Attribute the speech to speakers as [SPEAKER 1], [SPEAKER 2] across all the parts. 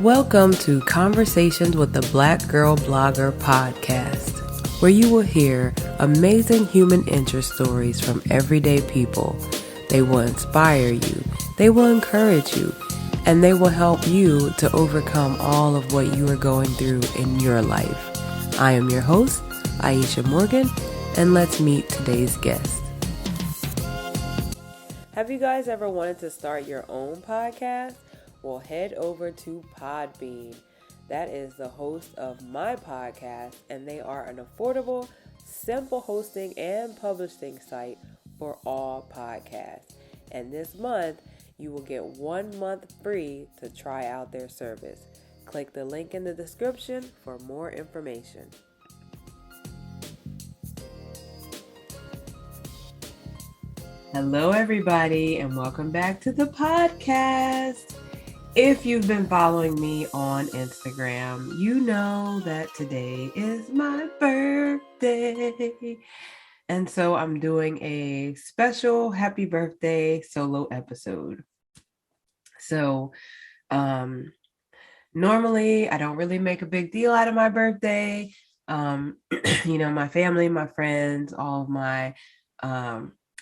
[SPEAKER 1] Welcome to Conversations with the Black Girl Blogger podcast, where you will hear amazing human interest stories from everyday people. They will inspire you, they will encourage you, and they will help you to overcome all of what you are going through in your life. I am your host, Aisha Morgan, and let's meet today's guest. Have you guys ever wanted to start your own podcast? Well, head over to Podbean. That is the host of my podcast, and they are an affordable, simple hosting and publishing site for all podcasts. And this month, you will get 1 month free to try out their service. Click the link in the description for more information. Hello, everybody, and welcome back to the podcast. If you've been following me on Instagram, you know that today is my birthday. And so I'm doing a special happy birthday solo episode. So normally I don't really make a big deal out of my birthday. My family, my friends, all of my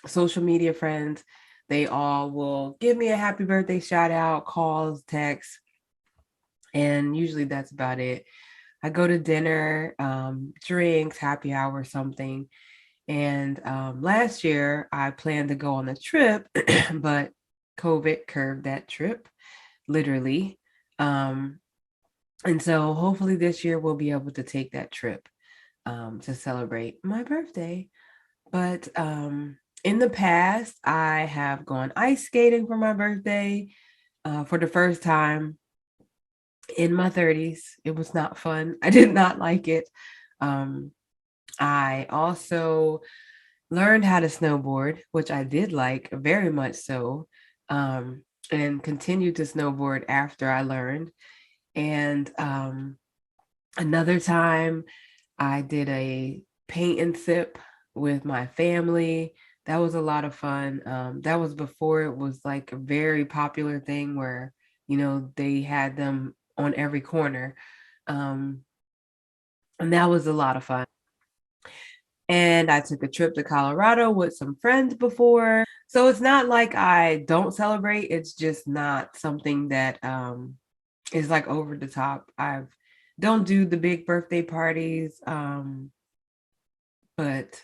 [SPEAKER 1] social media friends, they all will give me a happy birthday shout out, calls, texts, and usually that's about it. I go to dinner, drinks, happy hour, something. And last year I planned to go on a trip, but COVID curved that trip, literally. And so hopefully this year we'll be able to take that trip to celebrate my birthday. But in the past, I have gone ice skating for my birthday for the first time in my 30s. It was not fun. I did not like it. I also learned how to snowboard, which I did like very much so, and continued to snowboard after I learned. And another time, I did a paint and sip with my family. That was a lot of fun. That was before it was like a very popular thing where, they had them on every corner. And that was a lot of fun. And I took a trip to Colorado with some friends before. So it's not like I don't celebrate. It's just not something that is like over the top. I don't do the big birthday parties. But,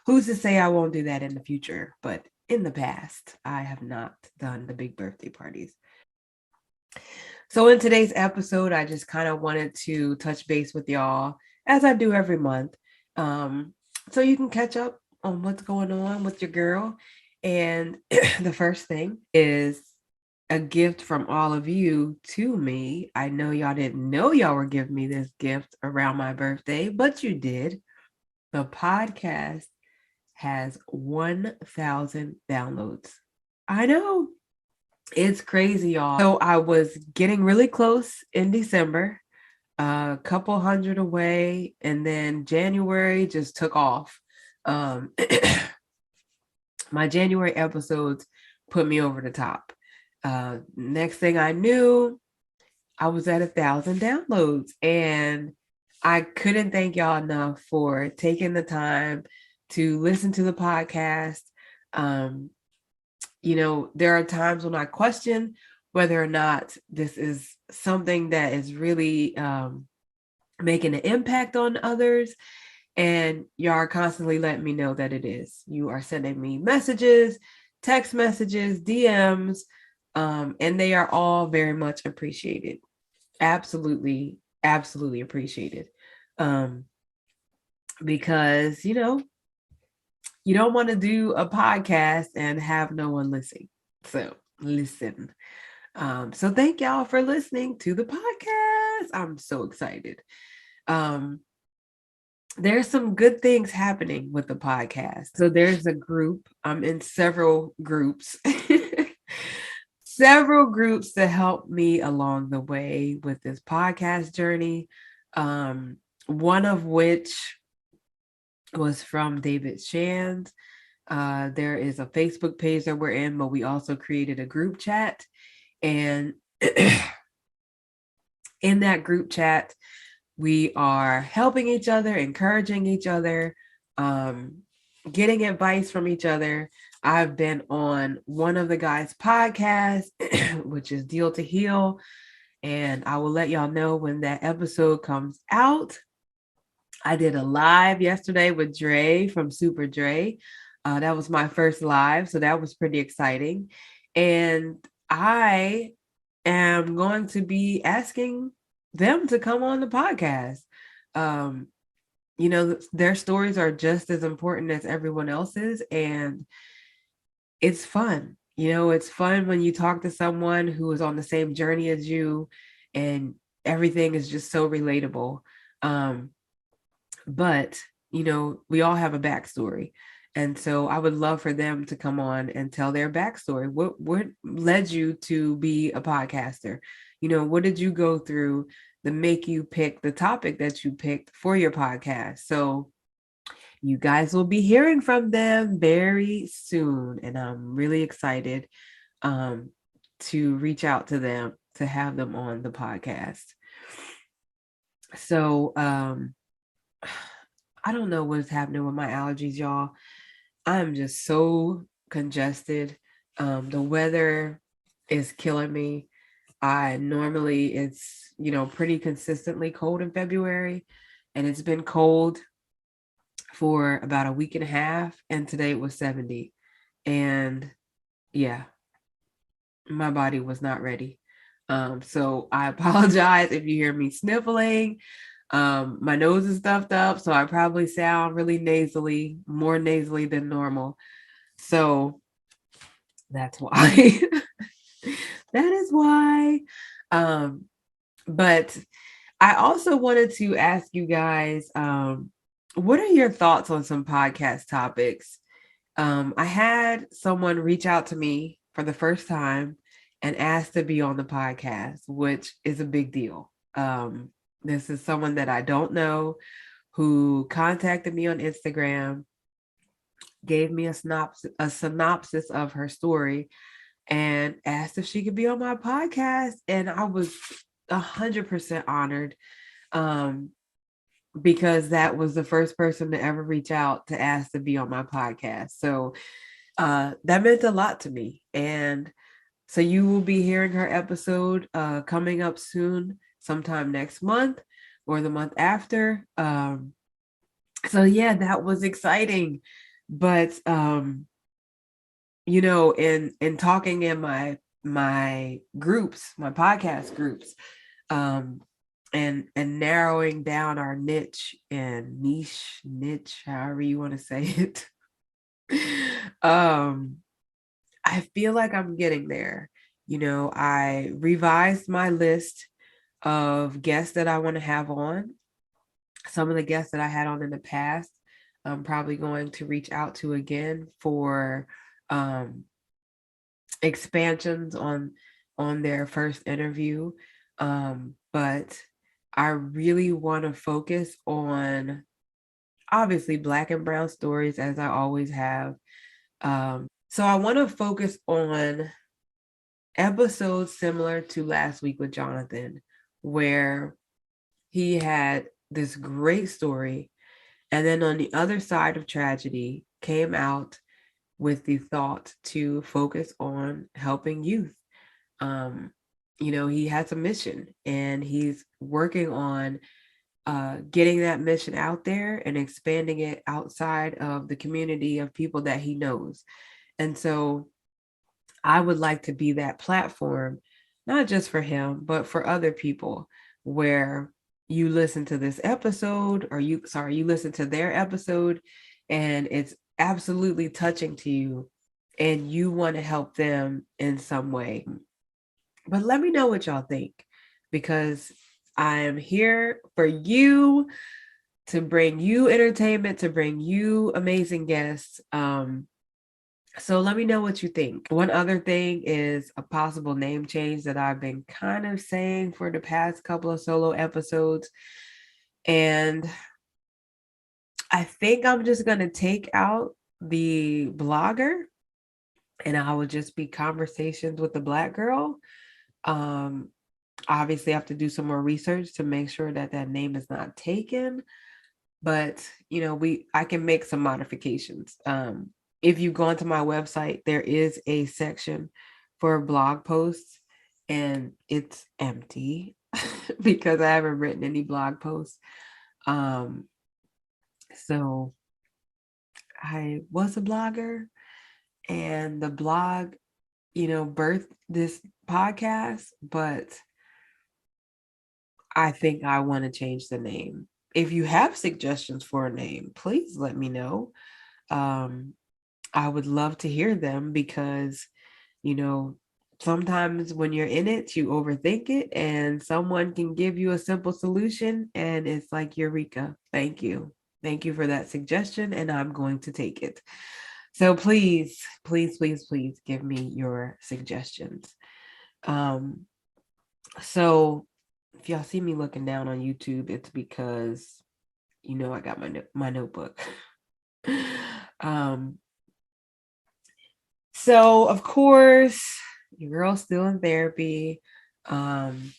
[SPEAKER 1] who's to say I won't do that in the future? But in the past, I have not done the big birthday parties. So in today's episode, I just kind of wanted to touch base with y'all, as I do every month, so you can catch up on what's going on with your girl. And the first thing is a gift from all of you to me. I know y'all didn't know y'all were giving me this gift around my birthday, but you did. The podcast has 1,000 downloads. I know. It's crazy, y'all. So I was getting really close in December, a couple hundred away, and then January just took off. My January episodes put me over the top. Next thing I knew, I was at 1,000 downloads, and I couldn't thank y'all enough for taking the time to listen to the podcast. There are times when I question whether or not this is something that is really making an impact on others. And y'all are constantly letting me know that it is. You are sending me messages, text messages, DMs, and they are all very much appreciated. Absolutely, absolutely appreciated. Because, you don't want to do a podcast and have no one listening. So listen. So thank y'all for listening to the podcast. I'm so excited. There's some good things happening with the podcast. So there's a group. I'm in several groups. Several groups to help me along the way with this podcast journey. One of which was from David Shands. There is a Facebook page that we're in, but we also created a group chat. And in that group chat, we are helping each other, encouraging each other, getting advice from each other. I've been on one of the guys' podcasts, which is Deal to Heal, and I will let y'all know when that episode comes out. I did a live yesterday with Dre from Super Dre. That was my first live, so that was pretty exciting. And I am going to be asking them to come on the podcast. Um, their stories are just as important as everyone else's, and it's fun. It's fun when you talk to someone who is on the same journey as you, and everything is just so relatable. But we all have a backstory, and so I would love for them to come on and tell their backstory. What led you to be a podcaster? What did you go through to make you pick the topic that you picked for your podcast? So you guys will be hearing from them very soon, and I'm really excited to reach out to them to have them on the podcast. So I don't know what's happening with my allergies, y'all. I'm just so congested. The weather is killing me. Normally it's, pretty consistently cold in February, and it's been cold for about a week and a half, and today it was 70. And yeah, my body was not ready. So I apologize if you hear me sniffling. My nose is stuffed up, so I probably sound really nasally, more nasally than normal. So that's why. That is why. But I also wanted to ask you guys, what are your thoughts on some podcast topics? I had someone reach out to me for the first time and asked to be on the podcast, which is a big deal. This is someone that I don't know who contacted me on Instagram, gave me a synopsis of her story, and asked if she could be on my podcast. And I was 100% honored, because that was the first person to ever reach out to ask to be on my podcast. So that meant a lot to me. And so you will be hearing her episode coming up soon, sometime next month or the month after. So yeah, that was exciting. But in talking in my groups, my podcast groups, and narrowing down our niche, however you want to say it. I feel like I'm getting there. I revised my list of guests that I want to have on. Some of the guests that I had on in the past, I'm probably going to reach out to again for expansions on their first interview. But I really want to focus on, obviously, Black and Brown stories, as I always have. So I want to focus on episodes similar to last week with Jonathan, where he had this great story, and then on the other side of tragedy came out with the thought to focus on helping youth. He has a mission, and he's working on getting that mission out there and expanding it outside of the community of people that he knows. And so I would like to be that platform, not just for him, but for other people, where you listen to this episode, or you listen to their episode, and it's absolutely touching to you, and you want to help them in some way. But let me know what y'all think, because I am here for you, to bring you entertainment, to bring you amazing guests. So let me know what you think. One other thing is a possible name change that I've been kind of saying for the past couple of solo episodes. And I think I'm just going to take out the blogger, and I will just be conversations with the Black girl. Obviously, I have to do some more research to make sure that that name is not taken. But I can make some modifications. If you go onto my website, there is a section for blog posts, and it's empty because I haven't written any blog posts. So I was a blogger, and the blog, birthed this podcast, but I think I want to change the name. If you have suggestions for a name, please let me know. Um, I would love to hear them because, you know, sometimes when you're in it, you overthink it, and someone can give you a simple solution and it's like, Eureka, thank you. Thank you for that suggestion, and I'm going to take it. So please, please, please, please give me your suggestions. So if y'all see me looking down on YouTube, it's because I got my notebook. So of course, your girl's still in therapy, and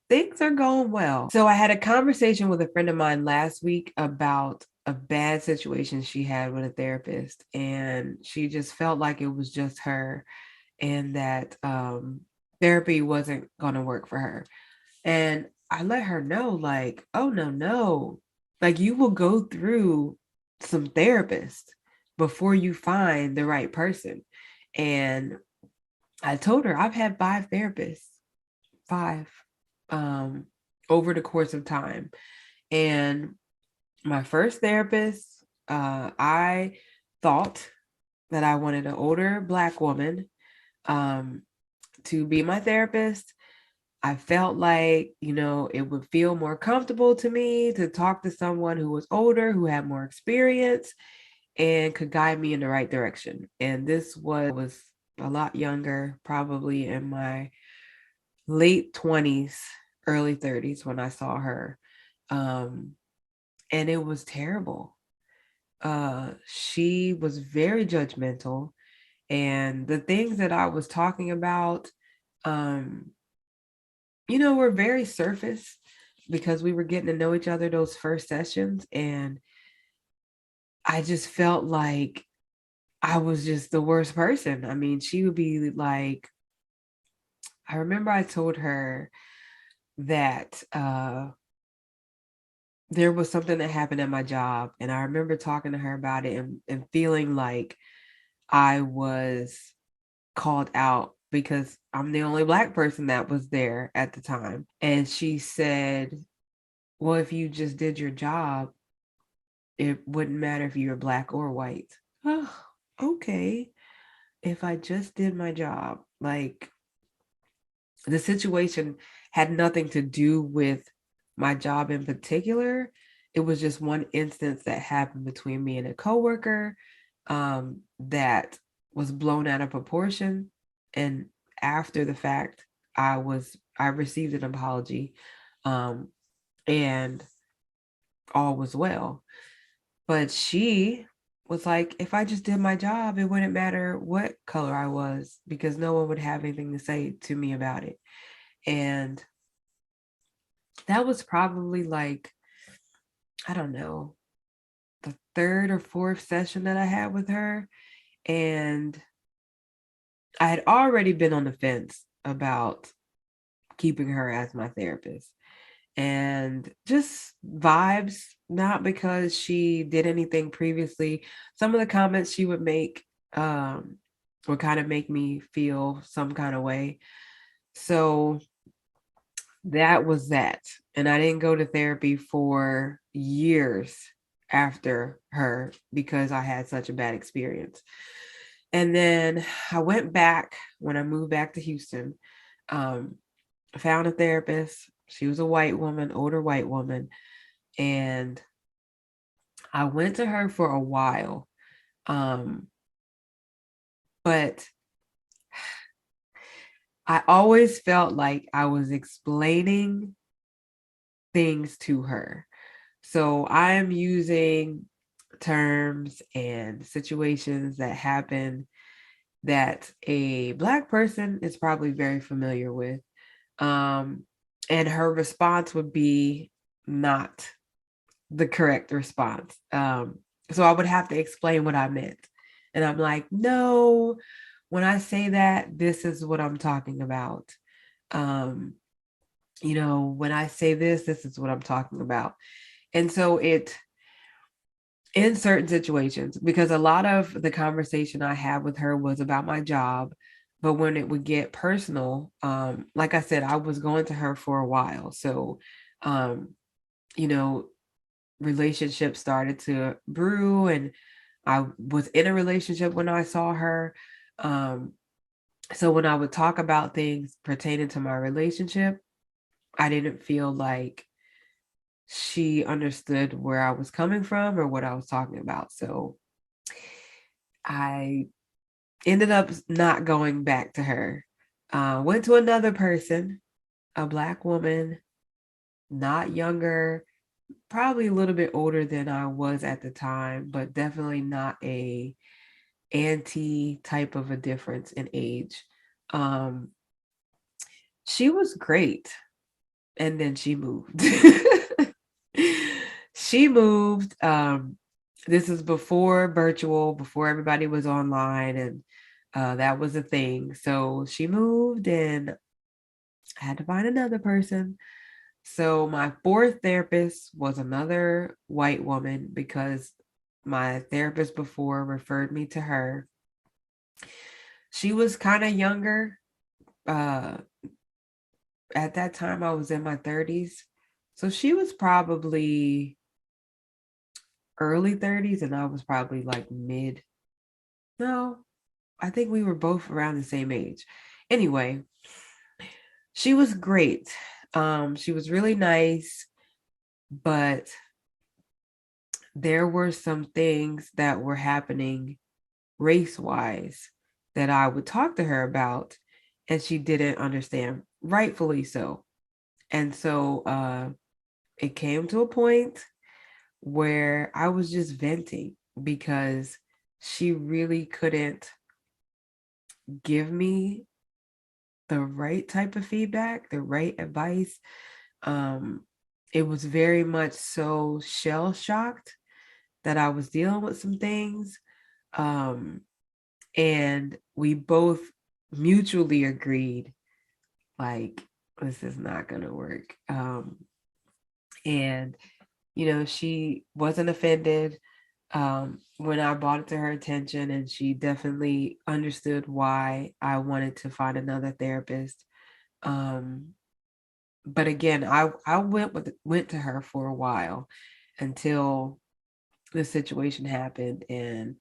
[SPEAKER 1] things are going well. So I had a conversation with a friend of mine last week about a bad situation she had with a therapist, and she just felt like it was just her, and that therapy wasn't going to work for her. And I let her know, like, oh, no. Like, you will go through some therapists before you find the right person. And I told her I've had 5 therapists, 5, over the course of time. And my first therapist, I thought that I wanted an older Black woman to be my therapist. I felt like, it would feel more comfortable to me to talk to someone who was older, who had more experience, and could guide me in the right direction. And this was a lot younger, probably in my late 20s, early 30s when I saw her. And it was terrible. She was very judgmental, and the things that I was talking about, were very surface because we were getting to know each other those first sessions. And I just felt like I was just the worst person. I mean, she would be like, I remember I told her that there was something that happened at my job. And I remember talking to her about it, and feeling like I was called out because I'm the only Black person that was there at the time. And she said, well, if you just did your job, it wouldn't matter if you were Black or white. Oh, okay. If I just did my job, like, the situation had nothing to do with my job in particular. It was just one instance that happened between me and a coworker, that was blown out of proportion. And after the fact, I received an apology, and all was well. But she was like, if I just did my job, it wouldn't matter what color I was because no one would have anything to say to me about it. And that was probably like, I don't know, the 3rd or 4th session that I had with her. And I had already been on the fence about keeping her as my therapist. And just vibes, not because she did anything previously. Some of the comments she would make would kind of make me feel some kind of way. So that was that. And I didn't go to therapy for years after her because I had such a bad experience. And then I went back when I moved back to Houston. I found a therapist. She was a white woman, older white woman. And I went to her for a while. But I always felt like I was explaining things to her. So I am using terms and situations that happen that a Black person is probably very familiar with. Um, and her response would be not the correct response. So I would have to explain what I meant. And I'm like, no, when I say that, this is what I'm talking about. Um, when I say this is what I'm talking about. And so in certain situations, because a lot of the conversation I had with her was about my job, but when it would get personal, like I said, I was going to her for a while. So, um, you know, relationships started to brew, and I was in a relationship when I saw her. Um, so when I would talk about things pertaining to my relationship, I didn't feel like she understood where I was coming from or what I was talking about. So I ended up not going back to her. Went to another person, a Black woman, not younger, probably a little bit older than I was at the time, but definitely not a anti type of a difference in age. Um, she was great, and then she moved. She moved. This is before virtual, before everybody was online, and that was a thing. So she moved, and I had to find another person. So my fourth therapist was another white woman because my therapist before referred me to her. She was kind of younger. Uh, at that time, I was in my 30s. So she was probably early 30s, and I was probably like mid. No, I think we were both around the same age. Anyway, she was great. She was really nice, but there were some things that were happening race wise that I would talk to her about, and she didn't understand, rightfully so. And so it came to a point where I was just venting because she really couldn't give me the right type of feedback, the right advice. Um, it was very much so shell shocked that I was dealing with some things. Um, and we both mutually agreed, like, this is not going to work. And, she wasn't offended when I brought it to her attention, and she definitely understood why I wanted to find another therapist. Um, but again, I went to her for a while until the situation happened, and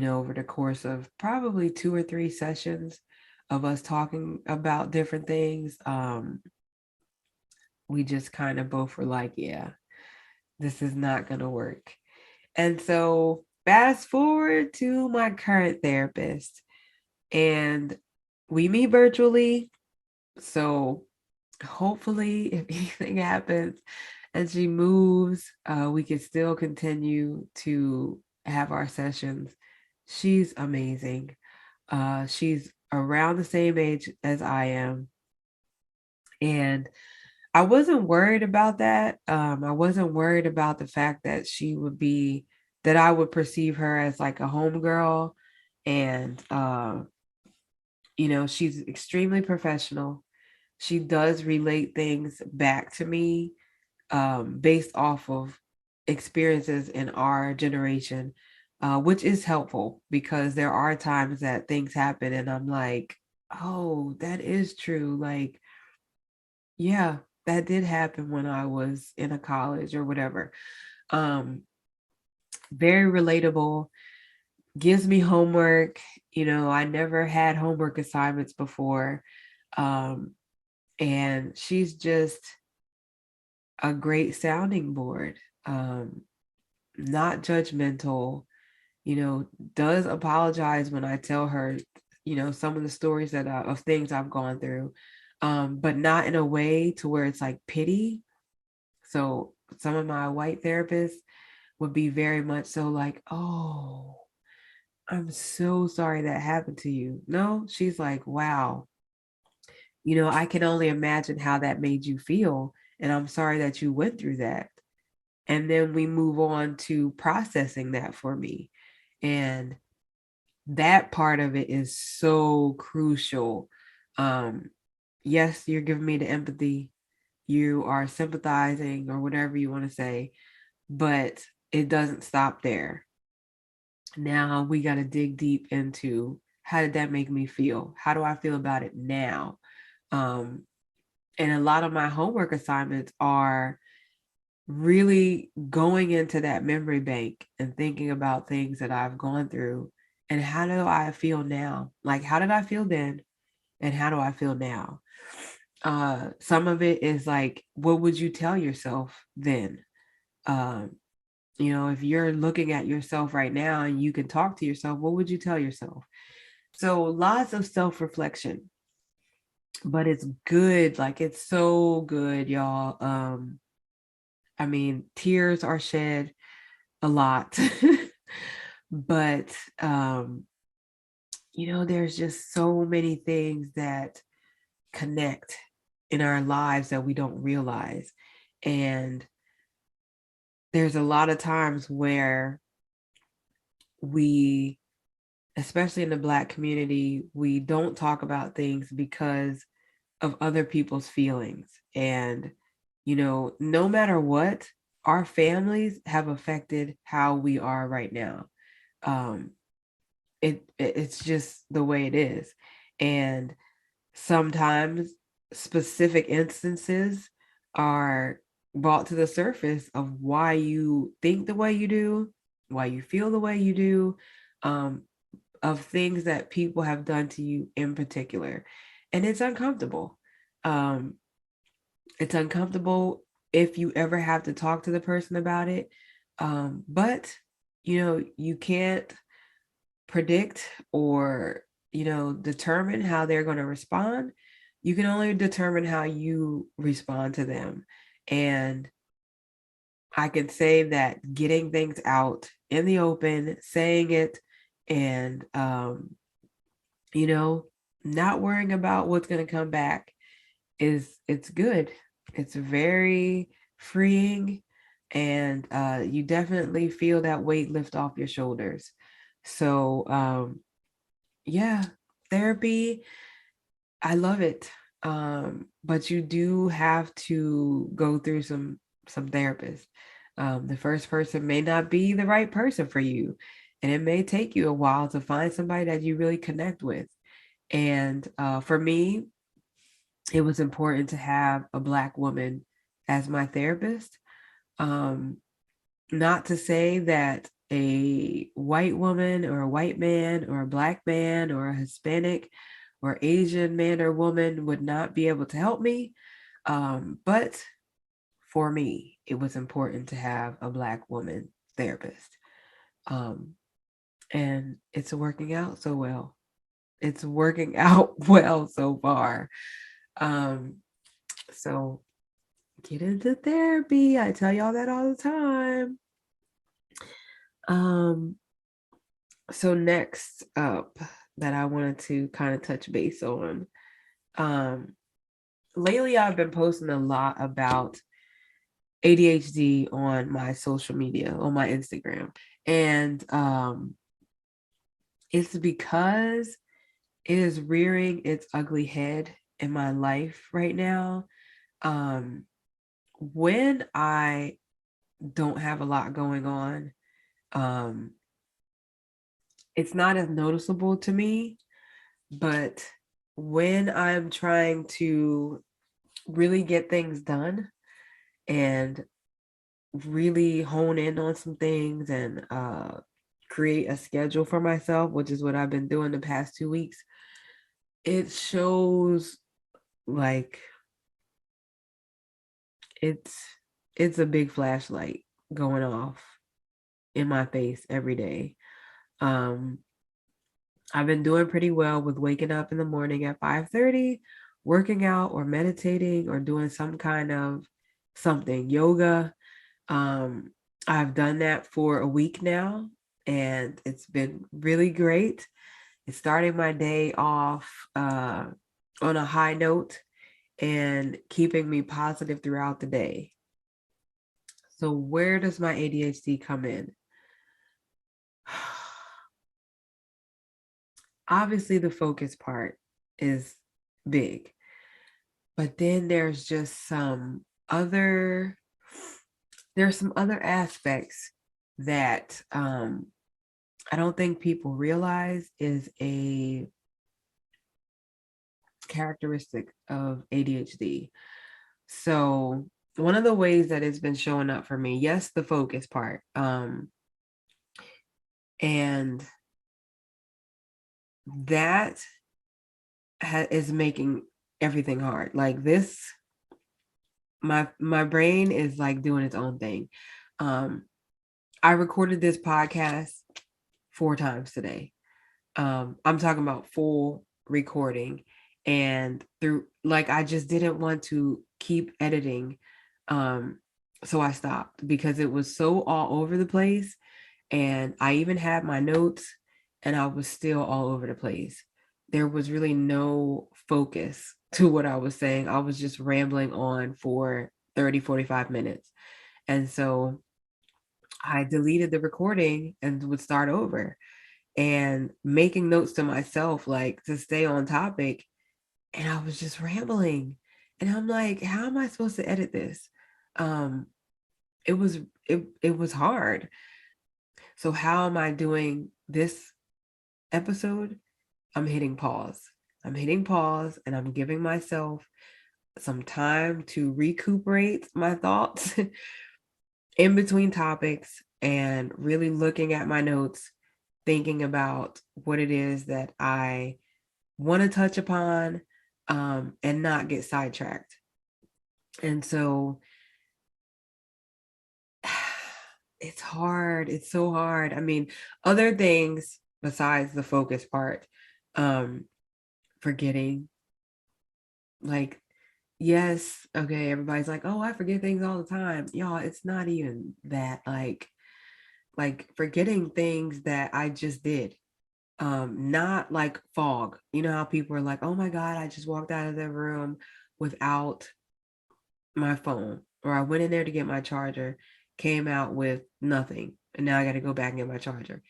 [SPEAKER 1] over the course of probably 2 or 3 sessions of us talking about different things, we just kind of both were like, yeah, this is not going to work. And so fast forward to my current therapist, and we meet virtually. So hopefully, if anything happens and she moves, we can still continue to have our sessions. She's amazing. She's around the same age as I am. And I wasn't worried about that. I wasn't worried about the fact that that I would perceive her as like a homegirl. And, she's extremely professional. She does relate things back to me based off of experiences in our generation, which is helpful because there are times that things happen and I'm like, oh, that is true. Like, yeah, that did happen when I was in a college or whatever. Um, Very relatable, gives me homework. I never had homework assignments before. Um, and she's just a great sounding board. Not judgmental, does apologize when I tell her, some of the stories of things I've gone through, but not in a way to where it's like pity. So some of my white therapists would be very much so like, oh, I'm so sorry that happened to you. No, she's like, wow, I can only imagine how that made you feel. And I'm sorry that you went through that. And then we move on to processing that for me. And that part of it is so crucial. Um, yes, you're giving me the empathy. You are sympathizing or whatever you want to say, but it doesn't stop there. Now we got to dig deep into how did that make me feel? How do I feel about it now? Um, and a lot of my homework assignments are really going into that memory bank and thinking about things that I've gone through and how do I feel now? Like, how did I feel then? And how do I feel now? Some of it is like, what would you tell yourself then? Um, if you're looking at yourself right now and you can talk to yourself, what would you tell yourself? So lots of self-reflection, but it's good. Like, it's so good, y'all. I mean, tears are shed a lot, but there's just so many things that connect in our lives that we don't realize. And there's a lot of times where we, especially in the Black community, we don't talk about things because of other people's feelings. And, no matter what, our families have affected how we are right now. Um, it's just the way it is. And sometimes specific instances are brought to the surface of why you think the way you do, why you feel the way you do, um, of things that people have done to you in particular. And it's uncomfortable. Um, it's uncomfortable if you ever have to talk to the person about it. But, you can't predict or, determine how they're going to respond. You can only determine how you respond to them. And I can say that getting things out in the open, saying it, and, you know, not worrying about what's going to come back it's good. It's very freeing, and you definitely feel that weight lift off your shoulders. So yeah, therapy, I love it. But you do have to go through some therapists. The first person may not be the right person for you, and it may take you a while to find somebody that you really connect with. And for me, it was important to have a Black woman as my therapist. Um, Not to say that a white woman or a white man or a Black man or a Hispanic or Asian man or woman would not be able to help me. But for me, it was important to have a Black woman therapist. Um, and it's working out so well. It's working out well so far. Um, so get into therapy. I tell y'all that all the time. Um, so next up that I wanted to kind of touch base on. Um, Lately I've been posting a lot about ADHD on my social media, on my Instagram. And it's because it is rearing its ugly head in my life right now. Um, when I don't have a lot going on, um, it's not as noticeable to me, but when I'm trying to really get things done and really hone in on some things and create a schedule for myself, which is what I've been doing the past 2 weeks, it shows like it's it's a big flashlight going off in my face every day. Um, I've been doing pretty well with waking up in the morning at 5:30, working out or meditating or doing some kind of something, yoga. Um, I've done that for a week now, and it's been really great. It's starting my day off. on a high note and keeping me positive throughout the day. So where does my ADHD come in? Obviously, the focus part is big, but then other there's some other aspects that I don't think people realize is a characteristic of ADHD. So one of the ways that it's been showing up for me, yes, the focus part, and that is making everything hard. Like this, my brain is like doing its own thing. I recorded this podcast 4 times today. I'm talking about full recording, and through like I just didn't want to keep editing. So I stopped because it was so all over the place, and I even had my notes and I was still all over the place. There was really no focus to what I was saying. I was just rambling on for 30, 45 minutes. And so I deleted the recording and would start over and making notes to myself, like to stay on topic. And I was just rambling. And I'm like, how am I supposed to edit this? Um, it was it was hard. So how am I doing this episode? I'm hitting pause. I'm hitting pause and I'm giving myself some time to recuperate my thoughts in between topics and really looking at my notes, thinking about what it is that I want to touch upon, and not get sidetracked. And so it's hard. It's so hard. I mean, other things besides the focus part, um, forgetting, like, yes, okay, everybody's like, oh, I forget things all the time. Y'all, it's not even that. Like forgetting things that I just did. Not like fog. You know how people are like, oh my God, I just walked out of the room without my phone, or I went in there to get my charger, came out with nothing, and now I got to go back and get my charger.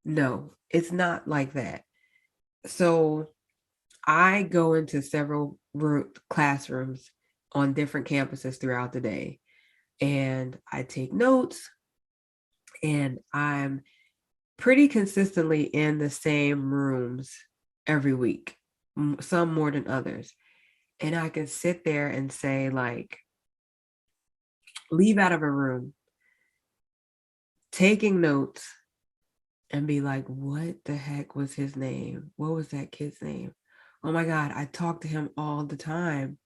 [SPEAKER 1] No, it's not like that. So I go into several classrooms on different campuses throughout the day, and I take notes, and I'm pretty consistently in the same rooms every week, some more than others. And I can sit there and say, like, leave out of a room, taking notes, and be like, what the heck was his name? What was that kid's name? Oh my God, I talk to him all the time.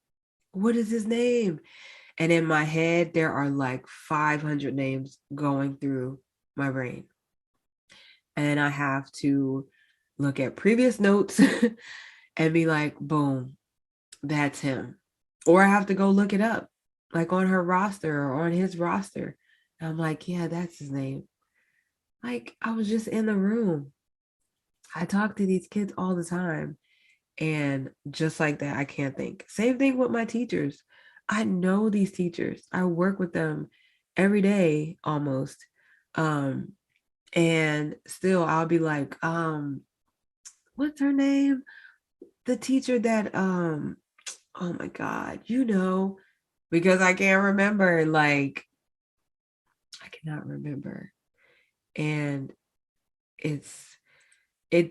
[SPEAKER 1] What is his name? And in my head, there are like 500 names going through my brain. And I have to look at previous notes and be like, boom, that's him. Or I have to go look it up, like on her roster or on his roster. And I'm like, yeah, that's his name. Like, I was just in the room. I talk to these kids all the time. And just like that, I can't think. Same thing with my teachers. I know these teachers. I work with them every day almost. Um, and still I'll be like, what's her name? The teacher that oh my God, because I can't remember. Like, I cannot remember. And it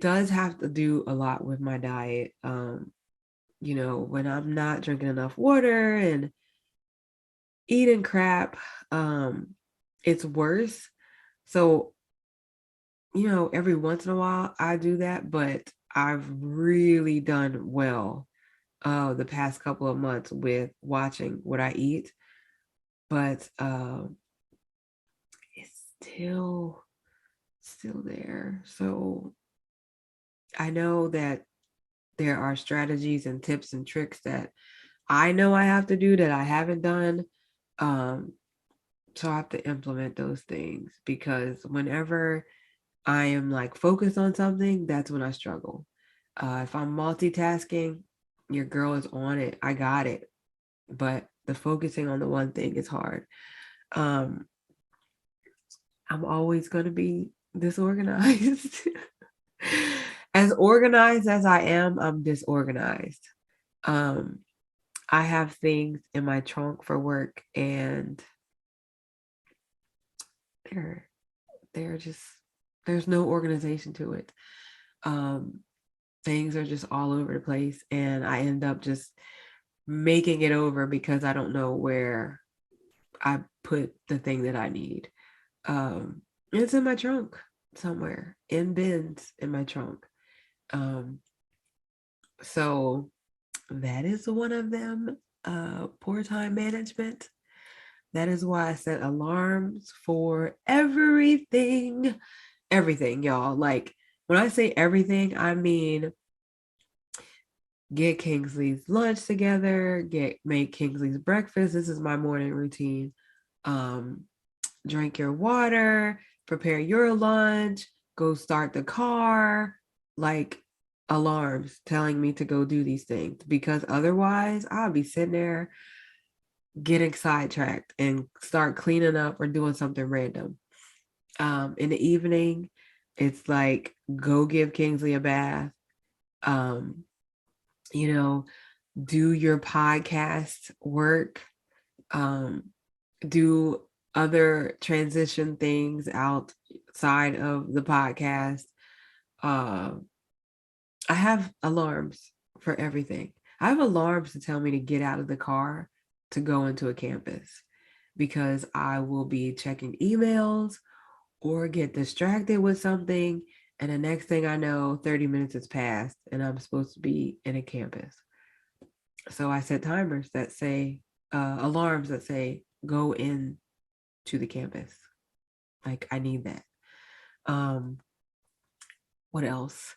[SPEAKER 1] does have to do a lot with my diet. When I'm not drinking enough water and eating crap, it's worse. So, every once in a while I do that, but I've really done well the past couple of months with watching what I eat. But it's still there. So I know that there are strategies and tips and tricks that I know I have to do that I haven't done. Um, so I have to implement those things, because whenever I am like focused on something, that's when I struggle. If I'm multitasking, Your girl is on it. I got it. But the focusing on the one thing is hard. I'm always going to be disorganized. As organized as I am, I'm disorganized. Um, I have things in my trunk for work, and they're just, there's no organization to it. Things are just all over the place, and I end up just making it over because I don't know where I put the thing that I need. It's in my trunk somewhere, in bins in my trunk. So that is one of them. Poor time management. That is why I set alarms for everything. Everything, y'all. Like, when I say everything, I mean get Kingsley's lunch together, make Kingsley's breakfast. This is my morning routine. Drink your water, prepare your lunch, go start the car, like alarms telling me to go do these things, because otherwise I'll be sitting there getting sidetracked and start cleaning up or doing something random. In the evening, it's like, go give Kingsley a bath. Um, you know, do your podcast work, do other transition things outside of the podcast. Uh, I have alarms for everything. I have alarms to tell me to get out of the car to go into a campus, because I will be checking emails or get distracted with something. And the next thing I know, 30 minutes has passed and I'm supposed to be in a campus. So I set timers that say, alarms that say, go in to the campus. Like, I need that. What else?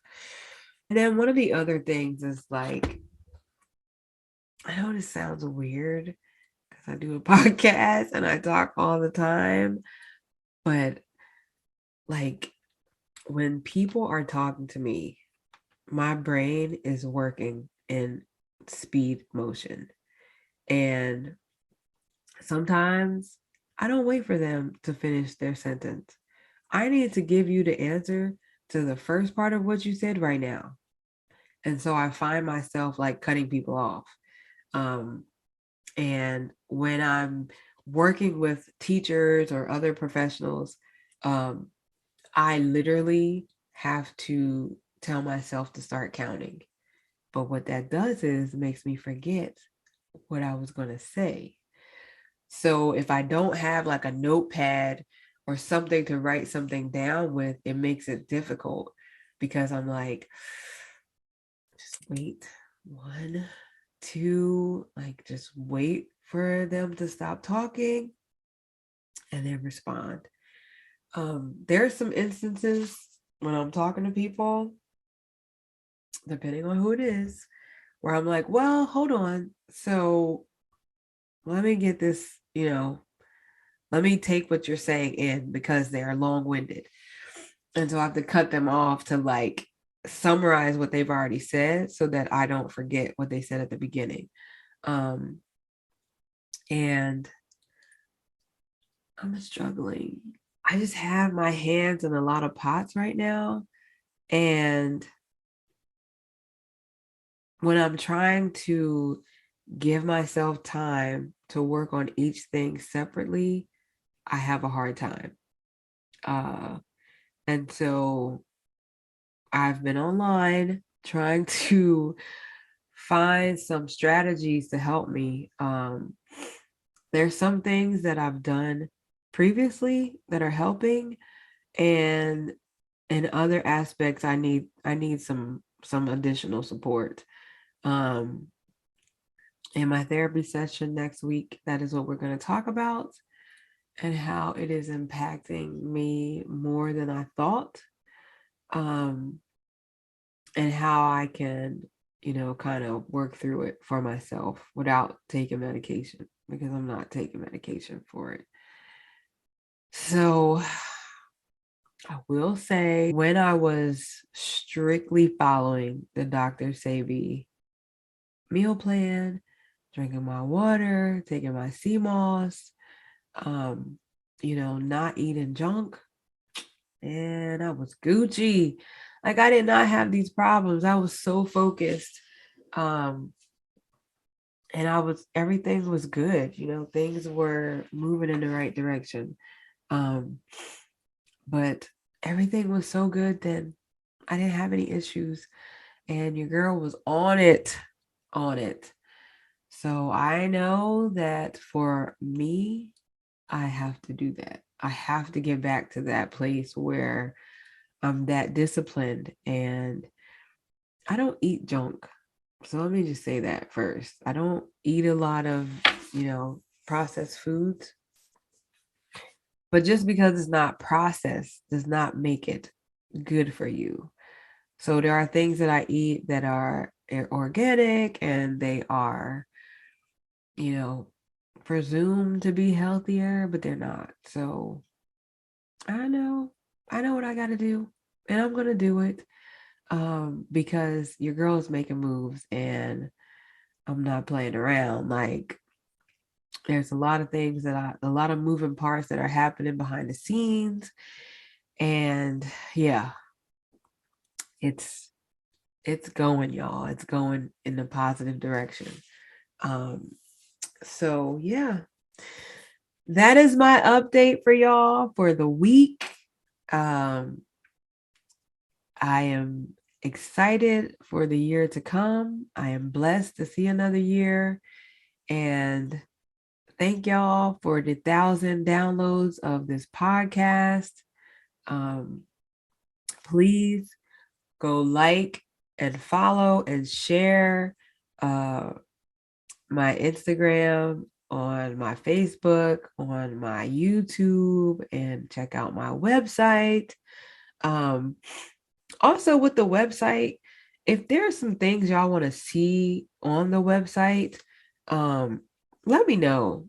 [SPEAKER 1] And then one of the other things is like, I know this sounds weird because I do a podcast and I talk all the time, but like, when people are talking to me, my brain is working in speed motion. And sometimes I don't wait for them to finish their sentence. I need to give you the answer to the first part of what you said right now. And so I find myself like cutting people off. Um, and when I'm working with teachers or other professionals, I literally have to tell myself to start counting. But what that does is makes me forget what I was going to say. So if I don't have like a notepad or something to write something down with, it makes it difficult, because I'm like, just wait, one, two, like just wait for them to stop talking and then respond. There are some instances when I'm talking to people, depending on who it is, where I'm like, well, hold on. So let me get this, let me take what you're saying in, because they are long-winded. And so I have to cut them off to like summarize what they've already said so that I don't forget what they said at the beginning. And I'm struggling. I just have my hands in a lot of pots right now. And when I'm trying to give myself time to work on each thing separately, I have a hard time. And so I've been online trying to find some strategies to help me. There's some things that I've done previously that are helping, and in other aspects I need some additional support. In my therapy session next week, that is what we're going to talk about, and how it is impacting me more than I thought. And how I can, kind of work through it for myself without taking medication, because I'm not taking medication for it. So I will say, when I was strictly following the Dr. Sebi meal plan, drinking my water, taking my sea moss, not eating junk. And I was Gucci. Like I did not have these problems. I was so focused. And everything was good. Things were moving in the right direction. But everything was so good then I didn't have any issues. And your girl was on it. So I know that for me, I have to do that. I have to get back to that place where I'm that disciplined and I don't eat junk. So let me just say that first. I don't eat a lot of, processed foods. But just because it's not processed does not make it good for you. So there are things that I eat that are organic and they are, presumed to be healthier, but they're not. So I know what I got to do and I'm going to do it because your girl is making moves and I'm not playing around. Like there's a lot of things a lot of moving parts that are happening behind the scenes. And yeah, it's going, y'all. It's going in a positive direction. So yeah, that is my update for y'all for the week. I am excited for the year to come. I am blessed to see another year. And thank y'all for the 1,000 downloads of this podcast. Please go like and follow and share my Instagram, on my Facebook, on my YouTube, and check out my website. Also with the website, if there's some things y'all want to see on the website, let me know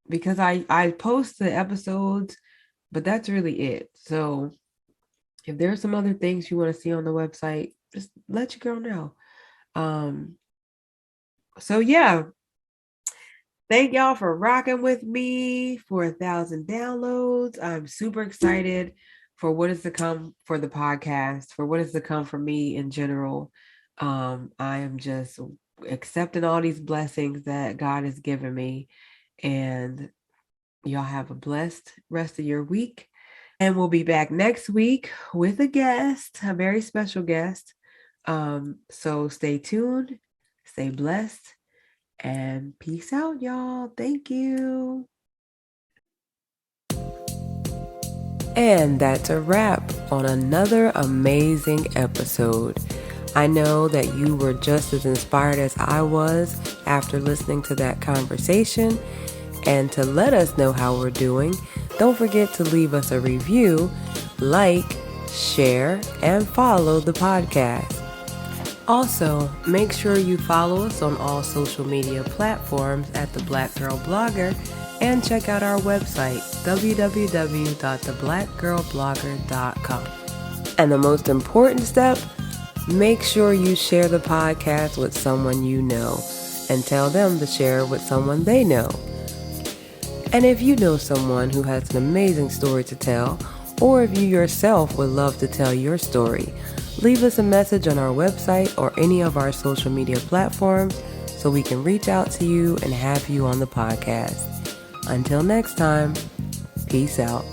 [SPEAKER 1] because I post the episodes, but that's really it. So if there's some other things you want to see on the website, just let your girl know. So yeah, thank y'all for rocking with me for 1,000 downloads. I'm super excited for what is to come for the podcast, for what is to come for me in general. I am just accepting all these blessings that God has given me. And y'all have a blessed rest of your week. And we'll be back next week with a guest, a very special guest. So stay tuned, stay blessed, and peace out, y'all. Thank you. And that's a wrap on another amazing episode. I know that you were just as inspired as I was after listening to that conversation. And to let us know how we're doing, don't forget to leave us a review, like, share, and follow the podcast. Also, make sure you follow us on all social media platforms at The Black Girl Blogger and check out our website, www.theblackgirlblogger.com. And the most important step, make sure you share the podcast with someone you know and tell them to share it with someone they know. And if you know someone who has an amazing story to tell, or if you yourself would love to tell your story, leave us a message on our website or any of our social media platforms so we can reach out to you and have you on the podcast. Until next time, peace out.